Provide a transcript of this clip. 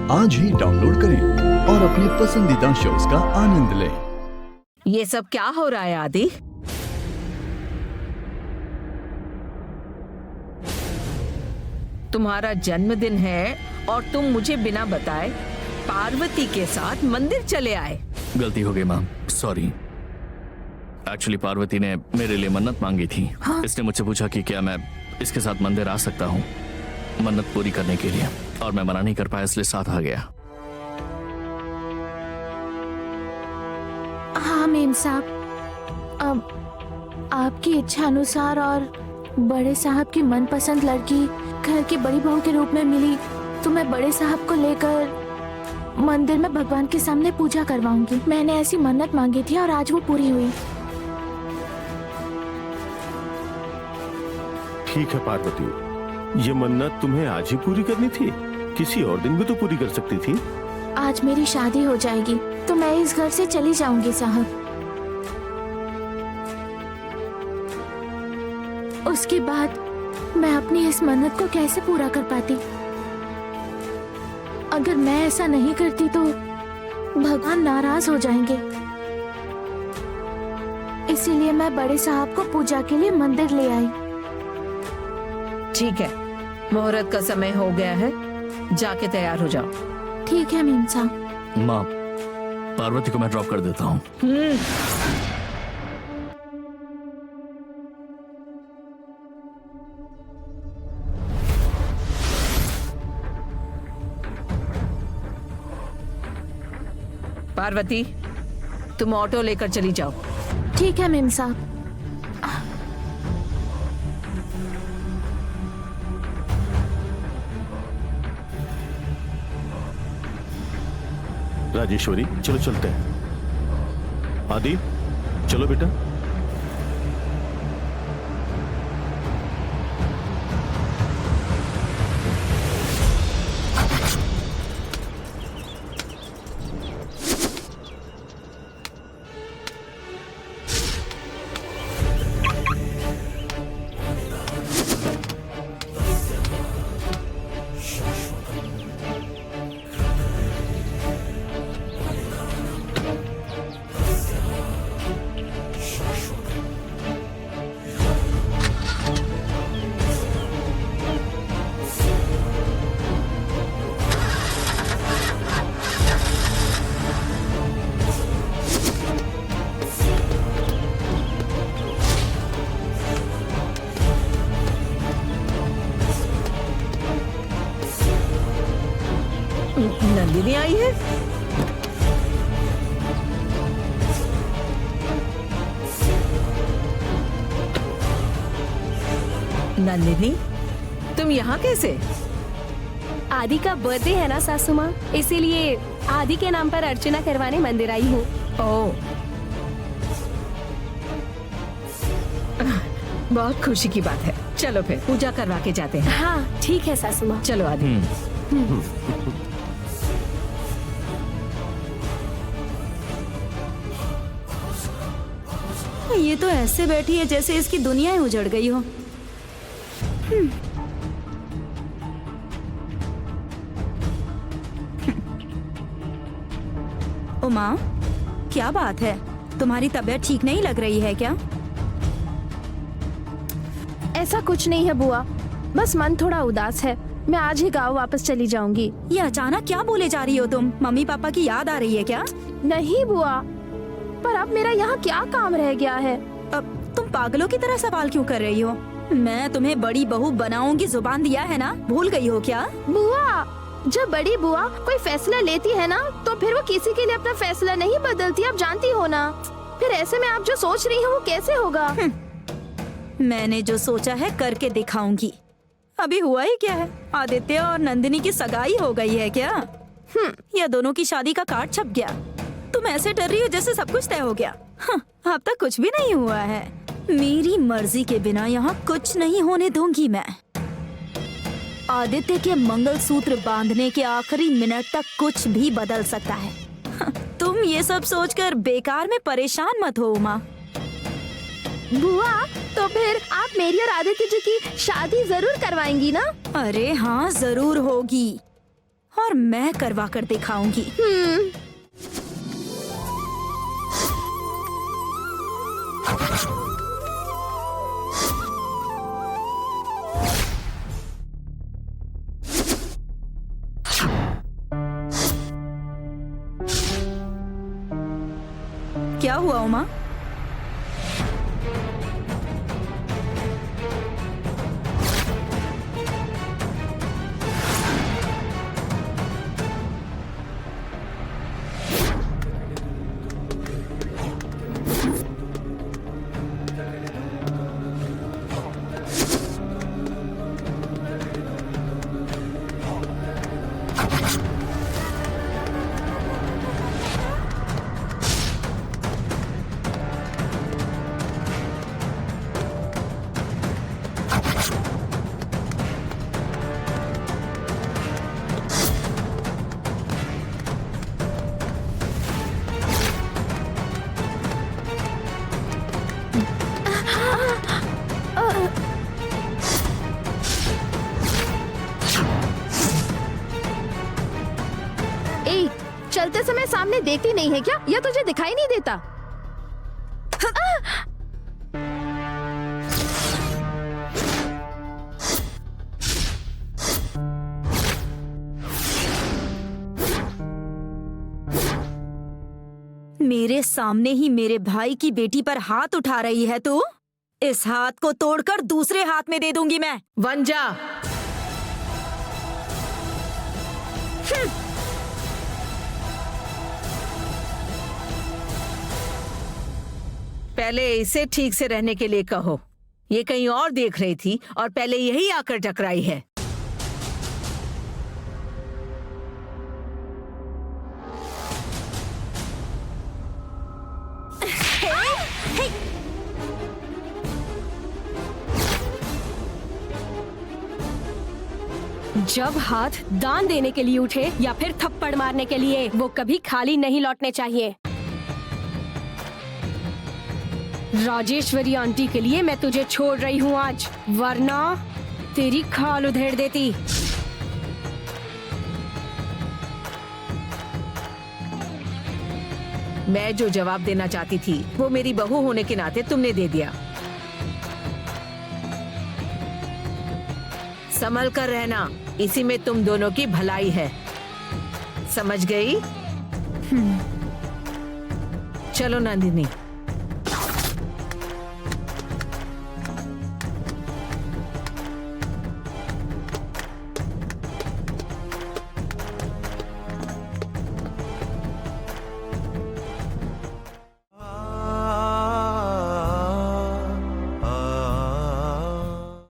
आज ही डाउनलोड करें और अपने पसंदीदा शोज का आनंद लें। ये सब क्या हो रहा है आदि? तुम्हारा जन्मदिन है और तुम मुझे बिना बताए पार्वती के साथ मंदिर चले आए। गलती हो गई माँ, सॉरी। एक्चुअली पार्वती ने मेरे लिए मन्नत मांगी थी। हाँ? इसने मुझसे पूछा कि क्या मैं इसके साथ मंदिर आ सकता हूँ मन्नत पूरी करने के लिए, और मैं मना नहीं कर पाया, इसलिए साथ आ गया। हाँ मेम साहब, अब आपकी इच्छा अनुसार और बड़े साहब की मनपसंद लड़की घर की बड़ी बहू के रूप में मिली तो मैं बड़े साहब को लेकर मंदिर में भगवान के सामने पूजा करवाऊंगी। मैंने ऐसी मन्नत मांगी थी और आज वो पूरी हुई। ठीक है पार्वती, ये मन्नत तुम्हें आज ही पूरी करनी थी, किसी और दिन भी तो पूरी कर सकती थी। आज मेरी शादी हो जाएगी तो मैं इस घर से चली जाऊंगी साहब। उसके बाद मैं अपनी इस मन्नत को कैसे पूरा कर पाती? अगर मैं ऐसा नहीं करती तो भगवान नाराज हो जाएंगे। इसीलिए मैं बड़े साहब को पूजा के लिए मंदिर ले आई। ठीक है, मुहूर्त का समय हो गया है, जाके तैयार हो जाओ। ठीक है मीम साहब। माँ, पार्वती को मैं ड्रॉप कर देता हूँ। पार्वती, तुम ऑटो लेकर चली जाओ। ठीक है मीम साहब। राजेश्वरी, चलो चलते हैं। आदि, चलो बेटा। नंदिनी आई है? नंदिनी, तुम यहाँ कैसे? आदि का बर्थडे है ना सासू माँ, इसीलिए आदि के नाम पर अर्चना करवाने मंदिर आई हूँ। ओह, बहुत खुशी की बात है। चलो फिर पूजा करवा के जाते हैं। हाँ ठीक है सासू माँ। चलो आदि। ये तो ऐसे बैठी है जैसे इसकी दुनिया ही उजड़ गई हो। उमा, क्या बात है? तुम्हारी तबीयत ठीक नहीं लग रही है क्या? ऐसा कुछ नहीं है बुआ, बस मन थोड़ा उदास है। मैं आज ही गाँव वापस चली जाऊंगी। ये अचानक क्या बोले जा रही हो तुम? मम्मी पापा की याद आ रही है क्या? नहीं बुआ, पर अब मेरा यहाँ क्या काम रह गया है? अब तुम पागलों की तरह सवाल क्यों कर रही हो? मैं तुम्हें बड़ी बहू बनाऊंगी जुबान दिया है ना, भूल गई हो क्या? बुआ, जब बड़ी बुआ कोई फैसला लेती है ना तो फिर वो किसी के लिए अपना फैसला नहीं बदलती, आप जानती हो ना। फिर ऐसे में आप जो सोच रही हो वो कैसे होगा? मैंने जो सोचा है करके दिखाऊंगी। अभी हुआ ही क्या है? आदित्य और नंदिनी की सगाई हो गई है क्या? या दोनों की शादी का कार्ड छप गया? तुम ऐसे डर रही हो जैसे सब कुछ तय हो गया। अब तक कुछ भी नहीं हुआ है। मेरी मर्जी के बिना यहाँ कुछ नहीं होने दूंगी मैं। आदित्य के मंगलसूत्र बांधने के आखिरी मिनट तक कुछ भी बदल सकता है। तुम ये सब सोचकर बेकार में परेशान मत हो उमा। बुआ, तो फिर आप मेरी और आदित्य जी की शादी जरूर करवाएंगी ना? अरे हाँ, जरूर होगी। और मैं करवा कर दिखाऊंगी। क्या हुआ उमा? ए, चलते समय सामने देखती नहीं है क्या, या तुझे दिखाई नहीं देता? मेरे सामने ही मेरे भाई की बेटी पर हाथ उठा रही है तू? इस हाथ को तोड़कर दूसरे हाथ में दे दूंगी मैं। वंजा, पहले इसे ठीक से रहने के लिए कहो। ये कहीं और देख रही थी और पहले यही आकर टकराई है। जब हाथ दान देने के लिए उठे या फिर थप्पड़ मारने के लिए, वो कभी खाली नहीं लौटने चाहिए। राजेश्वरी आंटी के लिए मैं तुझे छोड़ रही हूँ आज, वरना तेरी खाल उधेड़ देती। मैं जो जवाब देना चाहती थी वो मेरी बहू होने के नाते तुमने दे दिया। संभल कर रहना, इसी में तुम दोनों की भलाई है, समझ गई? चलो नंदिनी।